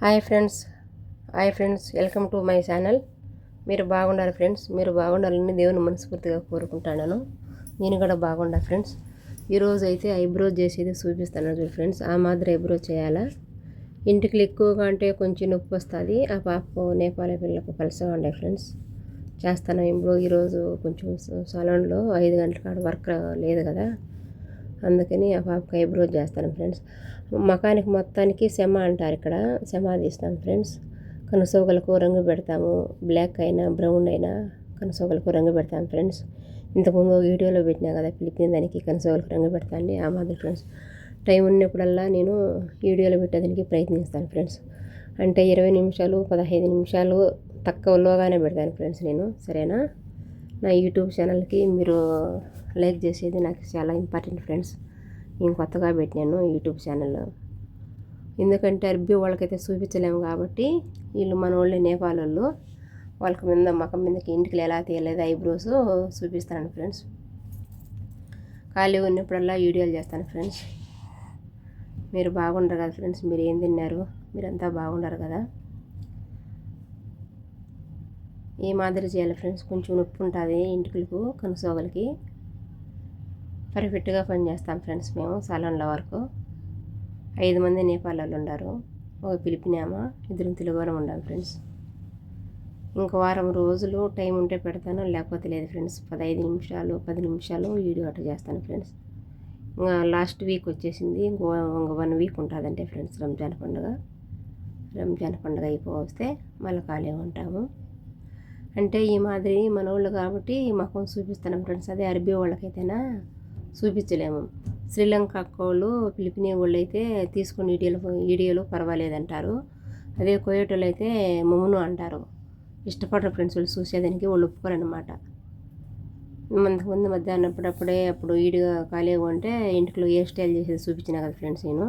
Hi friends welcome to my channel. మీరు బాగుండాలి friends. మీరు బాగుండాలని దేవుని మనస్ఫూర్తిగా కోరుకుంటున్నాను. నేను కూడా బాగుండా ఫ్రెండ్స్. ఈరోజు అయితే ఐబ్రో చేసేది చూపిస్తాను చూడు ఫ్రెండ్స్. ఆ మాదిరి ఐబ్రో చేయాలా. ఇంటికి ఎక్కువగా అంటే కొంచెం నొప్పి వస్తుంది. ఆ పాపకు నేపాల పిల్లకు పలసగా ఉండే ఫ్రెండ్స్. చేస్తాను ఐబ్రో. ఈరోజు కొంచెం సలూన్లో 5 గంటల కాడ వర్క్ లేదు కదా, అందుకని ఆ పాపకి ఐబ్రో చేస్తాను ఫ్రెండ్స్. మకానికి మొత్తానికి సెమ అంటారు, ఇక్కడ సెమ తీస్తాం ఫ్రెండ్స్. కనుసోగలకు రంగు పెడతాము, బ్లాక్ అయినా బ్రౌన్ అయినా కనుసోగలకు రంగు పెడతాం ఫ్రెండ్స్. ఇంతకుముందు వీడియోలో పెట్టినా కదా పిలిపిన దానికి కనుసోగలకు రంగు పెడతాండి ఆ మాదిరి ఫ్రెండ్స్. టైం ఉన్నప్పుడల్లా నేను వీడియోలో పెట్టేదానికి ప్రయత్నిస్తాను ఫ్రెండ్స్. అంటే 20 నిమిషాలు 15 నిమిషాలు తక్కువలోగానే పెడతాను ఫ్రెండ్స్ నేను. సరేనా? నా యూట్యూబ్ ఛానల్కి మీరు లైక్ చేసేది నాకు చాలా ఇంపార్టెంట్ ఫ్రెండ్స్. నేను కొత్తగా పెట్టినాను యూట్యూబ్ ఛానల్లో. ఎందుకంటే అరబీ వాళ్ళకైతే చూపించలేము కాబట్టి, వీళ్ళు మన వాళ్ళే నేపాల్ వాళ్ళు. వాళ్ళకి మీద మకం మీదకి ఇంటికి ఎలా తీయలేదు ఐబ్రోస్ చూపిస్తాను ఫ్రెండ్స్. ఖాళీ ఉన్నప్పుడల్లా వీడియోలు చేస్తాను ఫ్రెండ్స్. మీరు బాగుండరు కదా ఫ్రెండ్స్. మీరు ఏం తిన్నారు? మీరంతా బాగుండరు కదా. ఈ మాదిరి చేయాలి ఫ్రెండ్స్. కొంచెం నొప్పి ఉంటుంది ఇంటికి కనుసోగలకి. పర్ఫెక్ట్గా పని చేస్తాం ఫ్రెండ్స్ మేము సలూన్లో వరకు. 5 మంది నేపాల్ వాళ్ళు ఉన్నారు, ఒక పిలిపినామా, 2 తెలుగు వాళ్ళం ఉండాం ఫ్రెండ్స్. ఇంక వారం రోజులు టైం ఉంటే పెడతాను, లేకపోతే లేదు ఫ్రెండ్స్. 15 నిమిషాలు 10 నిమిషాలు వీడియో అట్లా చేస్తాను ఫ్రెండ్స్. ఇంకా లాస్ట్ వీక్ వచ్చేసింది, ఇంకో 1 వీక్ ఉంటుందంటే ఫ్రెండ్స్ రంజాన్ పండుగ అయిపోతే మళ్ళీ ఖాళీ ఉంటాము. అంటే ఈ మాదిరి మన వాళ్ళు కాబట్టి మాకు చూపిస్తాను ఫ్రెండ్స్. అదే అరబీ వాళ్ళకైతేనా చూపించలేము. శ్రీలంక అక్కోళ్ళు పిలిపిన వాళ్ళు అయితే తీసుకుని వీడియోలు పర్వాలేదంటారు. అదే కోయట్ వాళ్ళు అయితే మమ్మును అంటారు. ఇష్టపడరు ఫ్రెండ్స్ వాళ్ళు చూసేదానికి, వాళ్ళు ఒప్పుకోరనమాట. అంతకుముందు మధ్యాహ్నం అప్పుడు వీడియో ఖాళీగా ఉంటే ఇంటిలో హెయిర్ స్టైల్ చేసేది చూపించిన కదా ఫ్రెండ్స్ నేను.